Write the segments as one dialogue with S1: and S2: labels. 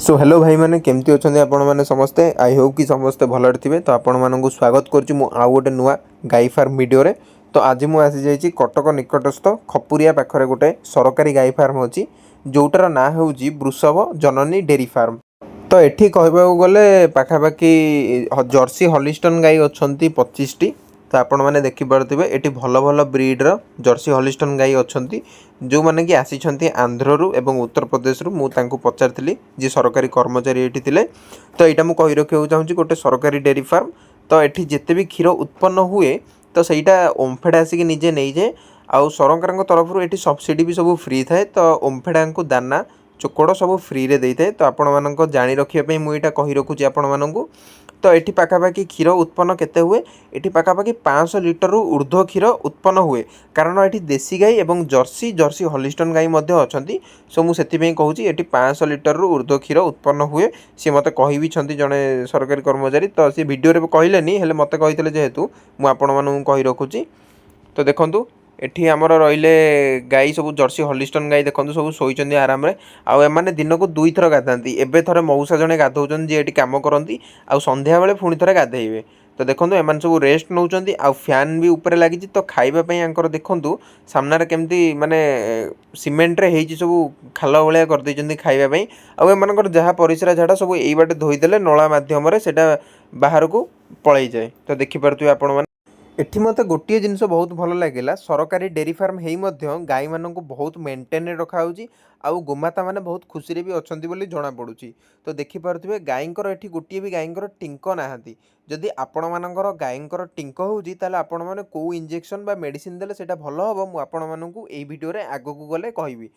S1: So hello भाई मैंने केमती अच्छा आपण मैंने समस्ते आई होप कि समस्ते भलरे थे। तो आपण मानक स्वागत करुँच मु आउ गोटे नुआ गाई फार्म वीडियो रे। तो आज मुझे आसी जाइए कटक निकटस्थ खपुरिया पाखरे गोटे सरकारी गाई फार्म अच्छी जोटार ना हूँ वृषभ जननी डेरी फार्म। तो एठी कहबाक गले पाखापाखि जर्सी हॉलिस्टन गाई अच्छा 25 टी। तो आपण मैंने देखिपे ये भल भल ब्रीड्र जर्सी हॉलिस्टन गाई अच्छा जो मैंने कि आसी आंध्रु एवं उत्तर प्रदेश रु मुझे पचारि जी सरकारी कर्मचारी ये थे। तो यहाँ मुझे कही रखा चाहूँगी गोटे सरकारी डेरी फार्म। तो ये जिते भी क्षीर उत्पन्न हुए तो सहीटा ओम्फेड आसिक निजे नहीं जाए आउ सरकार तरफ ये सब्सिडी भी सब फ्री थाए। तो ओम्फेडा को दाना चोकड़ सब फ्री रे दे थाए। तो आपण मानक जानी रखापी मुझे कही रखुची आपण मानक। तो ये पाखापाखि क्षीर उत्पन्न केते हुए ये पाखापाखि 500 लिटर ऊर्ध्व क्षीर उत्पन्न हुए कारण ये देसी गाई एवं जर्सी जर्सी हॉलिस्टन गाई अच्छा। सो मुझे कहूँ ये 500 लिटर ऊर्ध्व क्षीर उत्पन्न हुए सी मत कही जड़े सरकारी कर्मचारी। तो सी वीडियो कहलेनी हेले मत कही जेहेतु मुझे कही रखुची। तो देखो एठी आमर रहिले गाई सब जर्सी हॉलिस्टन गाई देखो सब शोचंदी आराम रे आउ एमाने दिन को 2 थर गाधाती। एबे थरे मौसा जने गाधौचन जे एठी काम करती आउ संध्या बेले पुणी थरे गाधेइबे। तो देखो एमाने सब रेस्ट नौचंदी आउ फैन भी ऊपर लागी। तो खाइबा पई आंकर देखंतु सामने केमती माने सीमेंट रे हेची सब खाल भलिया कर दैचंदी खाइबा पई। आउ एमानकर जहा परिसरा झाडा सब एई बाटे धोई देले नळा माध्यम रे सेटा बाहर को पळै जाय। तो देखि परतु आपण माने एठी मते गोटे जिनस बहुत भल लगे सरकारी डेरी फार्म हो गाई मान बहुत मेंटेन रखा आउ गोमाता मैंने बहुत खुशी भी अच्छा जना पड़ी। तो देखिपे गाईंकर एठी गोटे भी गाईंकर टिंक नहांती। जदि आपण मानकर गाईंकर टिंक होउची ताले आपण माने को इंजेक्शन बा मेडिसिन देले सेटा भल हबो मु आपण मानकू एई वीडियो रे आगकू गले कहबी।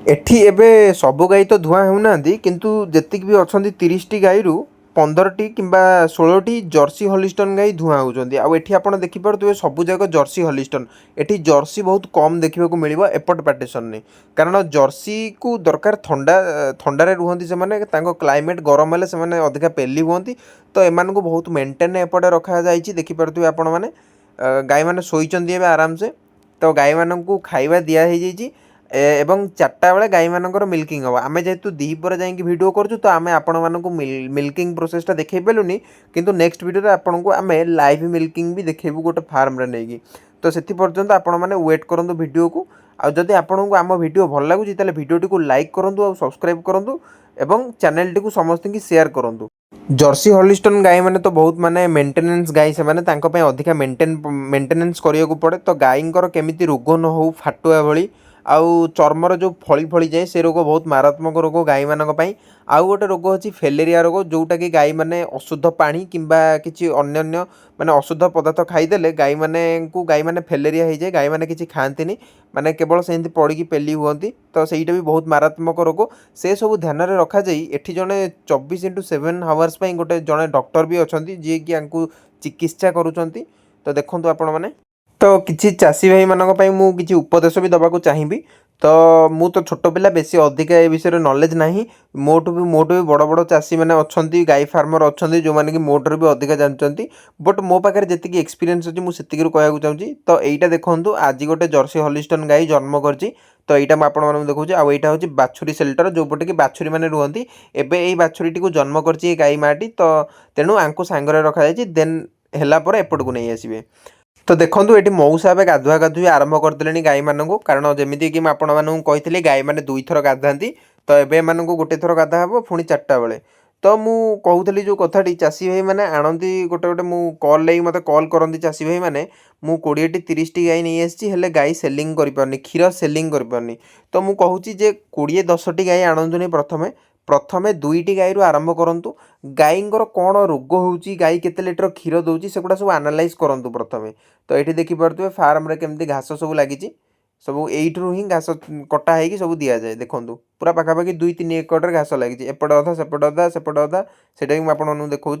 S1: एठी एबे सबु गाई तो धुआं होउनांती किंतु जेतिक भी अछंती 30 टी गाई रु 15 टी किंबा 16 टी जर्सी हॉलिस्टन गाई धुआं होउचंती। आ एठी आपण देखि परतुबे सबु जगह जर्सी हॉलिस्टन एठी जर्सी बहुत कम देखिबा को मिलिबो एपट पार्टीशन ने कारण जर्सी को दरकार ठंडा रे रुहंती से माने तांको क्लाइमेट गरम हेले से माने अधिका पेली हुंती। तो एमान को बहुत मेंटेन एपटे रखा जाइछि देखि परतुबे आपण माने गाई माने सोइचंती एबे आराम से। तो गाई मानन को खाइबा दिया हे जाइछि एवं 4टा बेले गाई मानकर मिल्किंग हम आम जेहेतु दीपर जा भिड करूँ। तो आम आपण मानक मिल्किंग प्रोसेसटा देखई पेलुनी किंतु नेक्स्ट वीडियो आपन को आम लाइव मिल्किंग भी देखेबू गोटे फार्म रे नहीं। तो से पर्यंत आपण मैंने वेट करूँ वीडियो को। आ जदि आपन को आम वीडियो भल लगुच ताले वीडियो को लाइक करूँ और सब्सक्राइब करूँ एवं चैनल टी को समस्त की शेयर करूँ। जर्सी हॉलिस्टन गाई मैंने तो बहुत माने मेंटेनेंस गाई से माने तांको पय अधिका मेंटेनेंस करिया को पड़े। तो गाईंकर केमिति रोग न हो फाटुआ भली आउ चर्मर जो फली फली जाए से रोग बहुत मारात्मक रोग गाई मानक पई। आउ गोटे रोग अच्छी फेलेरिया रोग जोटा कि गाई माने अशुद्ध पानी किंबा किछि अन्य माने अशुद्ध पदार्थ खाईदेले गाई माने फेलेरिया हो जाए। गाई माने किछि खाआंतीनी माने केवल सेमती पड़िकी पेली हुअंती। तो ସେଇଟା भी बहुत मारात्मक रोग से सब ध्यान रे रखा जाई। एठी जने 24x7 आवर्स पई गोटे जने डॉक्टर भी अछंती जे कि आंकु चिकित्सा करूचंती। तो देखंतु आपण माने तो किसी चाषी भाई मानक पई मु किसी उपदेश भी दबाको चाहिए। तो मु तो छोट पिला बेसी अधिका ए विषय नॉलेज नाही मोटू भी बड़ बड़ चाषी मैंने अच्छा गाई फार्मर अच्छा जो मैंने कि मोटर भी अधिका जानते। बट मो पाखे जी एक्सपीरियंस अच्छी मुझे कहना चाहूँगी। तो यहाँ देखो आज गोटे जर्सी हॉलिस्टन गाई जन्म करची। तो यहाँ मुझे देखुची आउ यहाँ हूँ बाछुरी सेल्टर जो पटे कि बाछुरी मैंने रुहती एवं यही बाछुरी टी जन्म करची गाई माटी। तो तेणु आंको सांगरे रखा जाए देन है एपट को नहीं आसबे। तो देखो ये मौसा ए गाधुआ गाधुई आरंभ करदे गाई मानू कारण जमीक आपड़ी गाई मैंने 2 थर गाधाती। तो एम गोटे थर गाधा हे पुणी 4टा बेले। तो मु कहूली जो कथाटी चाषी भाई मैंने आणती गोटे गोटे मु कल लगी मत कल करती चाषी भाई मैंने मु 20 30 टी गाई नहीं आसी हेले गाई सेलिंग कर क्षीर सेलिंग कर। तो मु कहूँ जे 20 10 टी गाई आणतुनी प्रथमे प्रथमे 2टी गाई आरंभ करूँ। गाईंकर कौन रोग होउची गाई केते लिटर क्षीर दौची सेगुड़ा सब एनालाइज करूँ प्रथमे। तो ये देखिपे फार्म रे केमती घास सब लगी सब एइठू ही घास कटा होगी सब दि जाए। देखो पूरा पाखापाखि 2-3 एकड़ घास लगी एपटे अधा सेपटे अधा सेपटे अधा से आपको देखा।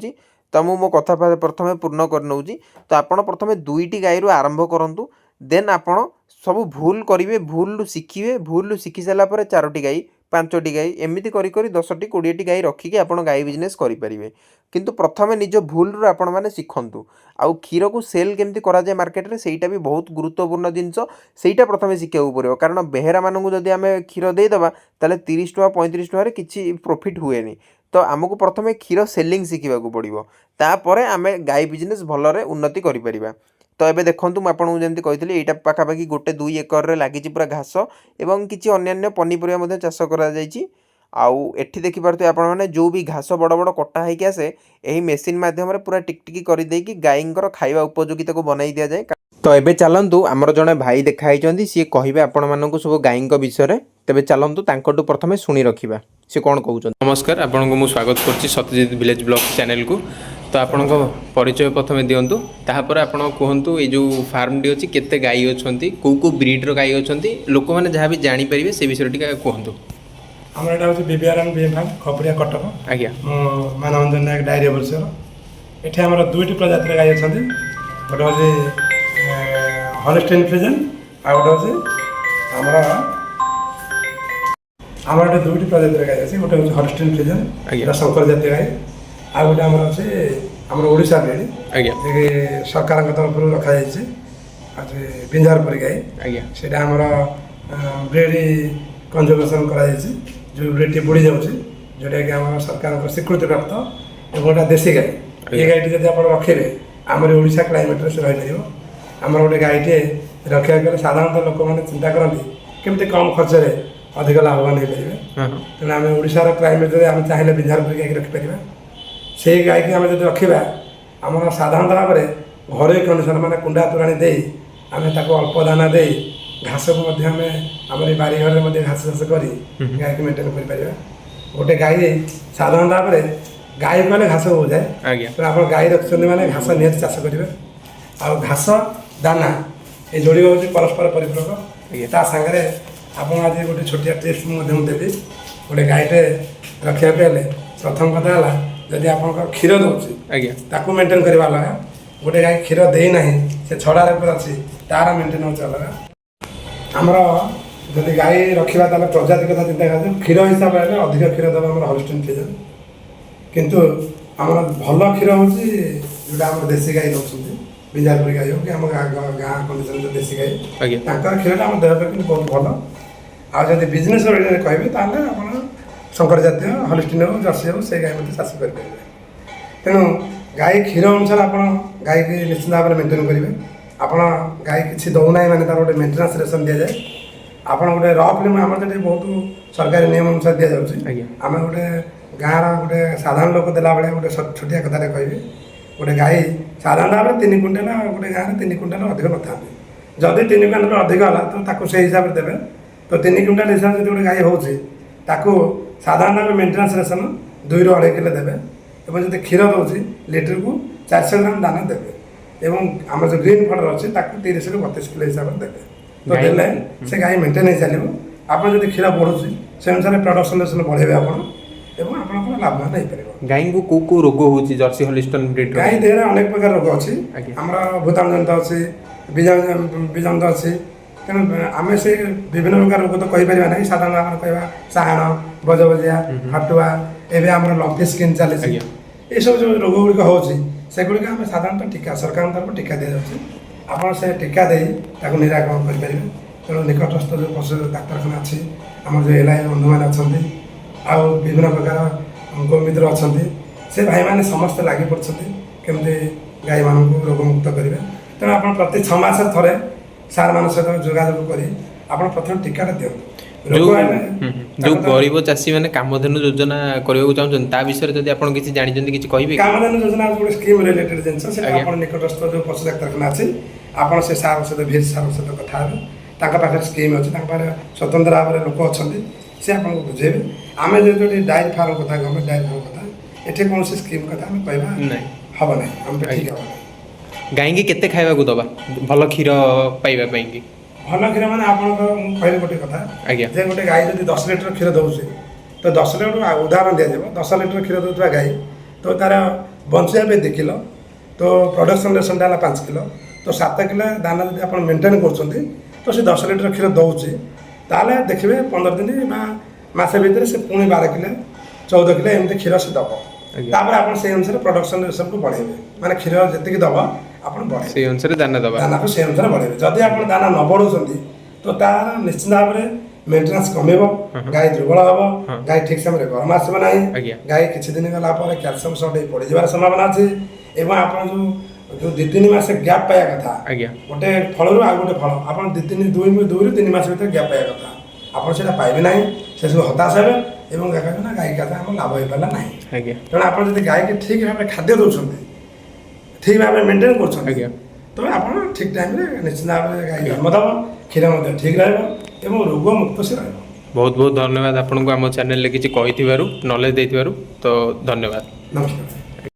S1: तो मु मो कथा प्रथमे पूर्ण कर नौची। तो आपड़ प्रथमे 2टी गाई आरंभ करूँ देन आपण सब भूल करेंगे भूल शिखिए भूल शिखि सारापर 4टी गाई ପାଞ୍ଚଟି ଗାଈ ଏମିତି କରି କରି 10ଟି 20ଟି ଗାଈ ରଖିକି ଆପଣ ଗାଈ ବିଜନେସ୍ କରିପାରିବେ। କିନ୍ତୁ ପ୍ରଥମେ ନିଜ ଭୁଲରୁ ଆପଣମାନେ ଶିଖନ୍ତୁ। ଆଉ କ୍ଷୀରକୁ ସେଲ୍ କେମିତି କରାଯାଏ ମାର୍କେଟରେ ସେଇଟା ବି ବହୁତ ଗୁରୁତ୍ୱପୂର୍ଣ୍ଣ ଜିନିଷ। ସେଇଟା ପ୍ରଥମେ ଶିଖିବାକୁ ପଡ଼ିବ, କାରଣ ବେହେରାମାନଙ୍କୁ ଯଦି ଆମେ କ୍ଷୀର ଦେଇଦେବା ତାହେଲେ 30 ଟଙ୍କା 35 ଟଙ୍କାରେ କିଛି ପ୍ରଫିଟ୍ ହୁଏନି। ତ ଆମକୁ ପ୍ରଥମେ କ୍ଷୀର ସେଲିଂ ଶିଖିବାକୁ ପଡ଼ିବ, ତାପରେ ଆମେ ଗାଈ ବିଜନେସ୍ ଭଲରେ ଉନ୍ନତି କରିପାରିବା। ତ ଏବେ ଦେଖନ୍ତୁ ମୁଁ ଆପଣଙ୍କୁ ଯେମିତି କହିଥିଲି ଏଇଟା ପାଖାପାଖି 1-2 ଏକରରେ ଲାଗିଛି ପୁରା ଘାସ ଏବଂ କିଛି ଅନ୍ୟାନ୍ୟ ପନିପରିବା ମଧ୍ୟ ଚାଷ କରାଯାଇଛି। ଆଉ ଏଠି ଦେଖିପାରୁଥିବେ ଆପଣମାନେ ଯେଉଁ ବି ଘାସ ବଡ଼ ବଡ଼ କଟା ହେଇକି ଆସେ ଏହି ମେସିନ୍ ମାଧ୍ୟମରେ ପୁରା ଟିକଟିକି କରିଦେଇକି ଗାଈଙ୍କର ଖାଇବା ଉପଯୋଗୀ ତାକୁ ବନାଇ ଦିଆଯାଏ। ତ ଏବେ ଚାଲନ୍ତୁ ଆମର ଜଣେ ଭାଇ ଦେଖା ହେଇଛନ୍ତି, ସିଏ କହିବେ ଆପଣମାନଙ୍କୁ ସବୁ ଗାଈଙ୍କ ବିଷୟରେ। ତେବେ ଚାଲନ୍ତୁ ତାଙ୍କଠୁ ପ୍ରଥମେ ଶୁଣି ରଖିବା ସେ କ'ଣ କହୁଛନ୍ତି। ନମସ୍କାର, ଆପଣଙ୍କୁ ମୁଁ ସ୍ୱାଗତ କରୁଛି ସତ୍ୟଜିତ ଭିଲେଜ ବ୍ଲଗ ଚ୍ୟାନେଲକୁ। ତ ଆପଣଙ୍କ ପରିଚୟ ପ୍ରଥମେ ଦିଅନ୍ତୁ, ତାପରେ ଆପଣ କୁହନ୍ତୁ ଏଇ ଯେଉଁ ଫାର୍ମଟି ଅଛି କେତେ ଗାଈ ଅଛନ୍ତି, କେଉଁ ବ୍ରିଡ୍ର ଗାଈ ଅଛନ୍ତି, ଲୋକମାନେ ଯାହା ବି ଜାଣିପାରିବେ ସେ ବିଷୟରେ ଟିକେ କୁହନ୍ତୁ।
S2: ଆମର ଏଇଟା ହେଉଛି BBRM BM farm Khapuria Cuttack.
S1: ଆଜ୍ଞା।
S2: ମୁଁ ମାନବରଞ୍ଜନ ନାୟକ ଡାଏରୀ ଅଫିସର। ଏଠି ଆମର 2ଟି ପ୍ରଜାତିର ଗାଈ ଅଛନ୍ତି। ଗୋଟେ ହେଉଛି ହଲଷ୍ଟାଇନ୍ ଫ୍ରିଜିଆନ୍, ଆଉ ଗୋଟେ ହେଉଛି ଆମର ଏଠି 2ଟି ପ୍ରଜାତିର ଗାଈ ଅଛି। ଗୋଟେ ହେଉଛି ହଲଷ୍ଟାଇନ୍ ଫ୍ରିଜିଆନ୍, ଏଇଟା ଶଙ୍କର ଜାତୀୟ ଗାଈ। ଆଉ ଗୋଟେ ଆମର ଅଛି ଆମର ଓଡ଼ିଶା ବ୍ରିଡ୍, ଯିଏକି ସରକାରଙ୍କ ତରଫରୁ ରଖାଯାଇଛି। ଆଉ ବିଞ୍ଜାରପୁରୀ ଗାଈ, ସେଇଟା ଆମର ବ୍ରିଡ୍ କଞ୍ଜର୍ଭେସନ୍ କରାଯାଇଛି। ଯେଉଁ ବ୍ରିଡ୍ଟି ବୁଡ଼ି ଯାଉଛି, ଯେଉଁଟାକି ଆମର ସରକାରଙ୍କ ସ୍ୱୀକୃତିପ୍ରାପ୍ତ। ଏବଂ ଗୋଟେ ଦେଶୀ ଗାଈ, ଏ ଗାଈଟି ଯଦି ଆପଣ ରଖିବେ ଆମର ଓଡ଼ିଶା କ୍ଲାଇମେଟ୍ରେ ସେ ରହିପାରିବ। ଆମର ଗୋଟେ ଗାଈଟିଏ ରଖିବାକୁ ଗଲେ ସାଧାରଣତଃ ଲୋକମାନେ ଚିନ୍ତା କରନ୍ତି କେମିତି କମ୍ ଖର୍ଚ୍ଚରେ ଅଧିକ ଲାଭବାନ ହେଇପାରିବେ। ତେଣୁ ଆମେ ଓଡ଼ିଶାର କ୍ଲାଇମେଟ୍ରେ ଆମେ ଚାହିଁଲେ ବିଞ୍ଜାରପୁରୀ ଗାଈକି ରଖିପାରିବା। ସେଇ ଗାଈକି ଆମେ ଯଦି ରଖିବା ଆମର ସାଧାରଣତଃ ଭାବରେ ଘରୋଇ କଣ୍ଡିସନ୍ ମାନେ କୁଣ୍ଡା ତୋରାଣି ଦେଇ ଆମେ ତାକୁ ଅଳ୍ପ ଦାନା ଦେଇ ଘାସକୁ ମଧ୍ୟ ଆମେ ଆମର ଏଇ ବାରିଘରରେ ମଧ୍ୟ ଘାସ ଚାଷ କରି ଗାଈକି ମେଣ୍ଟେନ୍ କରିପାରିବା। ଗୋଟେ ଗାଈ ସାଧାରଣତଃ ଭାବରେ ଗାଈ କହିଲେ ଘାସ ବୁଝାଏ। ତେଣୁ ଆପଣ ଗାଈ ରଖୁଛନ୍ତି ମାନେ ଘାସ ନିହାତି ଚାଷ କରିବେ। ଆଉ ଘାସ ଦାନା ଏ ଯୋଡ଼ିକ ହେଉଛି ପରସ୍ପର ପରିପୂରକ। ତା ସାଙ୍ଗରେ ଆପଣ ଆଜି ଗୋଟେ ଛୋଟିଆ ଟିପ୍ସ ମଧ୍ୟ ମୁଁ ଦେବି। ଗୋଟେ ଗାଈଟେ ରଖିବାକୁ ହେଲେ ପ୍ରଥମ କଥା ହେଲା ଯଦି ଆପଣଙ୍କର କ୍ଷୀର ଦେଉଛି ତାକୁ ମେଣ୍ଟେନ୍ କରିବା ଅଲଗା। ଗୋଟେ ଗାଈ କ୍ଷୀର ଦେଇନାହିଁ ସେ ଛଡ଼ାରେ ଉପରେ ଅଛି ତାର ମେଣ୍ଟେନ୍ ହେଉଛି ଅଲଗା। ଆମର ଯଦି ଗାଈ ରଖିବା ତାହେଲେ ପ୍ରଜାତି କଥା ଚିନ୍ତା କରାଯାଏ। କ୍ଷୀର ହିସାବରେ ହେଲେ ଅଧିକ କ୍ଷୀର ଦେବ ଆମର ହଲଷ୍ଟାଇନ୍ ଫ୍ରିଜିଆନ୍, କିନ୍ତୁ ଆମର ଭଲ କ୍ଷୀର ହେଉଛି ଯେଉଁଟା ଆମର ଦେଶୀ ଗାଈ ଦେଉଛନ୍ତି, ବିଞ୍ଜାରପୁରୀ ଗାଈ ହେଉ କି ଆମ ଗାଁ କଣ୍ଡିସନ୍ ଯେଉଁ ଦେଶୀ ଗାଈ, ତାଙ୍କର କ୍ଷୀରଟା ଆମ ଦେହ ପାଇଁ କିନ୍ତୁ ବହୁତ ଭଲ। ଆଉ ଯଦି ବିଜନେସ୍ ଓରିଏଣ୍ଟେଡ୍ କହିବେ ତାହେଲେ ଆପଣ ଶଙ୍କର ଜାତୀୟ ହଲଷ୍ଟାଇନ୍ ହେଉ ଜର୍ସି ହେଉ ସେଇ ଗାଈ ମଧ୍ୟ ଚାଷ କରିପାରିବେ। ତେଣୁ ଗାଈ କ୍ଷୀର ଅନୁସାରେ ଆପଣ ଗାଈକି ନିଶ୍ଚିତ ଭାବରେ ମେଣ୍ଟେନ୍ କରିବେ। ଆପଣ ଗାଈ କିଛି ଦେଉନାହିଁ ମାନେ ତାର ଗୋଟେ ମେଣ୍ଟେନାନ୍ସ ରେସନ୍ ଦିଆଯାଏ। ଆପଣ ଗୋଟେ ରଫଲି ଆମର ଯଦି ବହୁତ ସରକାରୀ ନିୟମ ଅନୁସାରେ ଦିଆଯାଉଛି। ଆମେ ଗୋଟେ ଗାଁର ଗୋଟେ ସାଧାରଣ ଲୋକ ଦେଲାବେଳେ ଗୋଟେ ଛୋଟିଆ କଥାରେ କହିବି, ଗୋଟେ ଗାଈ ସାଧାରଣ ଭାବରେ 3 କୁଇଣ୍ଟାଲ ଗୋଟେ ଗାଁରେ 3 କୁଇଣ୍ଟାଲ ଅଧିକ ନଥାନ୍ତି। ଯଦି 3 କୁଇଣ୍ଟାଲ ଅଧିକ ହେଲା ତ ତାକୁ ସେଇ ହିସାବରେ ଦେବେ। ତ 3 କୁଇଣ୍ଟାଲ ହିସାବରେ ଯଦି ଗୋଟେ ଗାଈ ହେଉଛି ତାକୁ ସାଧାରଣ ଭାବରେ ମେଣ୍ଟେନାନ୍ସ ରେସନ୍ 2ରୁ 2.5 କିଲୋ ଦେବେ। ଏବଂ ଯଦି କ୍ଷୀର ଦେଉଛି ଲିଟରକୁ 400 ଗ୍ରାମ ଦାନା ଦେବେ। ଏବଂ ଆମର ଯେଉଁ ଗ୍ରୀନ୍ ଫଡର ଅଛି ତାକୁ 30ରୁ 32 କିଲୋ ହିସାବରେ ଦେବେ। ତ ଦେଲେ ସେ ଗାଈ ମେଣ୍ଟେନ୍ ହେଇଚାଲିବ। ଆପଣ ଯଦି କ୍ଷୀର ବଢ଼ୁଛି ସେ ଅନୁସାରେ ପ୍ରଡକ୍ସନ୍ ରେସନ୍ ବଢ଼େଇବେ ଆପଣ ଏବଂ ଆପଣଙ୍କର ଲାଭବାନ ହେଇପାରିବ।
S1: ଗାଈଙ୍କୁ କେଉଁ ରୋଗ ହେଉଛି ଜର୍ସି ହଲିଷ୍ଟନ୍ ବ୍ରିଡ୍?
S2: ଗାଈ ଦେହରେ ଅନେକ ପ୍ରକାର ରୋଗ ଅଛି। ଆମର ଭୂତାଣୁଜନିତ ଅଛି, ବୀଜାଣୁଜନିତ ଅଛି। ତେଣୁ ଆମେ ସେ ବିଭିନ୍ନ ପ୍ରକାର ରୋଗ ତ କହିପାରିବା ନାହିଁ। ସାଧାରଣ ଆମର କହିବା ଚାହାଣ, ବଜବଜିଆ, ଫାଟୁଆ, ଏବେ ଆମର ଲମ୍ପି ସ୍କିନ୍ ଚାଲିଛି। ଏସବୁ ଯେଉଁ ରୋଗ ଗୁଡ଼ିକ ହେଉଛି ସେଗୁଡ଼ିକ ଆମେ ସାଧାରଣତଃ ଟୀକା ସରକାରଙ୍କ ତରଫରୁ ଟୀକା ଦିଆଯାଉଛି। ଆପଣ ସେ ଟୀକା ଦେଇ ତାକୁ ନିରାକରଣ କରିପାରିବେ। ତେଣୁ ନିକଟସ୍ଥ ଯେଉଁ ପଶୁ ଡାକ୍ତରଖାନା ଅଛି, ଆମର ଯେଉଁ LI ବନ୍ଧୁମାନେ ଅଛନ୍ତି, ଆଉ ବିଭିନ୍ନ ପ୍ରକାର ଗୋମିତ୍ର ଅଛନ୍ତି, ସେ ଭାଇମାନେ ସମସ୍ତେ ଲାଗି ପଡ଼ିଛନ୍ତି କେମିତି ଗାଈମାନଙ୍କୁ ରୋଗମୁକ୍ତ କରିବେ। ତେଣୁ ଆପଣ ପ୍ରତି 6 ମାସରେ ଥରେ ସାର୍ମାନଙ୍କ ସହିତ ଯୋଗାଯୋଗ କରି ଆପଣ ପ୍ରଥମେ ଟୀକାଟା ଦିଅନ୍ତୁ।
S1: ଯେଉଁ ଗରିବ ଚାଷୀମାନେ କାମଧେନୁ ଯୋଜନା କରିବାକୁ ଚାହୁଁଛନ୍ତି ତା ବିଷୟରେ ଯଦି ଆପଣ କିଛି ଜାଣିଛନ୍ତି କିଛି କହିବେ?
S2: କାମଧେନୁ ଯୋଜନା ଗୋଟେ ସ୍କିମ୍ ରିଲେଟେଡ୍ ଜିନିଷ। ସେଟା ଆପଣ ନିକଟସ୍ଥ ଯେଉଁ ପଶୁ ଡାକ୍ତରଖାନା ଅଛି ଆପଣ ସେ ସାର୍ଙ୍କ ସହିତ ଭିଏଚ୍ ସାର୍ଙ୍କ ସହିତ କଥା ହେବେ। ତାଙ୍କ ପାଖରେ ସ୍କିମ୍ ଅଛି, ତାଙ୍କ ପାଖରେ ସ୍ୱତନ୍ତ୍ର ଭାବରେ ଲୋକ ଅଛନ୍ତି, ସେ ଆପଣଙ୍କୁ ବୁଝେଇବେ। ଆମେ ଯେହେତୁ ଏଠି ଡାଏରୀ ଫାର୍ମ କଥା, ଗଭର୍ଣ୍ଣମେଣ୍ଟ ଡାଏରୀ ଫାର୍ମ କଥା, ଏଠି କୌଣସି ସ୍କିମ୍ କଥା ଆମେ କହିବା ହେବ ନାହିଁ, ଆମ ଠିକ୍ ହେବ ନାହିଁ।
S1: ଗାଈକି କେତେ ଖାଇବାକୁ ଦେବା ଭଲ କ୍ଷୀର ପାଇବା ପାଇଁକି?
S2: ଭଲ କ୍ଷୀର ମାନେ ଆପଣଙ୍କର ମୁଁ କହିଲି ଗୋଟେ କଥା ଯେ ଗୋଟେ ଗାଈ ଯଦି 10 ଲିଟର କ୍ଷୀର ଦେଉଛି ତ 10 ଲିଟର ଉଦାହରଣ ଦିଆଯିବ। 10 ଲିଟର କ୍ଷୀର ଦେଉଥିବା ଗାଈ ତ ତାର ବଞ୍ଚିବା ପାଇଁ 2 କିଲୋ, ତ ପ୍ରଡକ୍ସନ୍ ରେସନ୍ଟା ହେଲା 5 କିଲୋ, ତ 7 କିଲୋ ଦାନା ଯଦି ଆପଣ ମେଣ୍ଟେନ୍ କରୁଛନ୍ତି ତ ସେ 10 ଲିଟର କ୍ଷୀର ଦେଉଛି ତାହେଲେ ଦେଖିବେ 15 ଦିନ ବା ମାସେ ଭିତରେ ସେ ପୁଣି 12 କିଲୋ 14 କିଲୋ ଏମିତି କ୍ଷୀର ସେ ଦେବ। ତାପରେ ଆପଣ ସେଇ ଅନୁସାରେ ପ୍ରଡକ୍ସନ ରେସନକୁ ବଢ଼େଇବେ, ମାନେ କ୍ଷୀର ଯେତିକି ଦେବ ଆପଣ ବଢ଼େଇବେ,
S1: ସେଇ ଅନୁସାରେ ଦାନା ଦେବା,
S2: ଦାନାକୁ ସେଇ ଅନୁସାରେ ବଢ଼େଇବେ। ଯଦି ଆପଣ ଦାନା ନ ବଢ଼ଉଛନ୍ତି ତ ତାର ନିଶ୍ଚିତ ଭାବରେ ମେଣ୍ଟେନାନ୍ସ କମିବ, ଗାଈ ଦୁର୍ବଳ ହେବ, ଗାଈ ଠିକ୍ ସମୟରେ ଗରମ ଆସିବ ନାହିଁ, ଗାଈ କିଛି ଦିନ ଗଲା ପରେ କ୍ୟାଲସିୟମ ସର୍ଟ ହେଇ ପଡ଼ିଯିବାର ସମ୍ଭାବନା ଅଛି। ଏବଂ ଆପଣ ଯେଉଁ 2-3 ମାସ ଗ୍ୟାପ୍ ପାଇବା କଥା, ଗୋଟେ ଫଳରୁ ଆଉ ଗୋଟେ ଫଳ ଆପଣ 2ରୁ 3 ମାସ ଭିତରେ ଗ୍ୟାପ୍ ପାଇବା କଥା, ଆପଣ ସେଇଟା ପାଇବେ ନାହିଁ। ସେସବୁ ହତାଶ ହେବେ ଏବଂ କହିବେ ନା ଗାଈ କଥା ଆମର ଲାଭ ହେଇପାରିଲା ନାହିଁ। ତେଣୁ ଆପଣ ଯଦି ଗାଈକି ଠିକ୍ ଭାବରେ ଖାଦ୍ୟ ଦେଉଛନ୍ତି, ଠିକ୍ ଭାବରେ ମେଣ୍ଟେନ୍ କରୁଛନ୍ତି, ତେବେ ଆପଣ ଠିକ୍ ଟାଇମ୍ରେ ନିଶ୍ଚିତ ଭାବରେ ଗାଈ ଜନ୍ମ ଦେବ, କ୍ଷୀର ମଧ୍ୟ ଠିକ୍ ରହିବ ଏବଂ ରୋଗମୁକ୍ତ ସେ ରହିବ।
S1: ବହୁତ ବହୁତ ଧନ୍ୟବାଦ ଆପଣଙ୍କୁ ଆମ ଚ୍ୟାନେଲରେ କିଛି କହିଥିବାରୁ, ନଲେଜ ଦେଇଥିବାରୁ। ତ ଧନ୍ୟବାଦ।
S2: ନମସ୍କାର।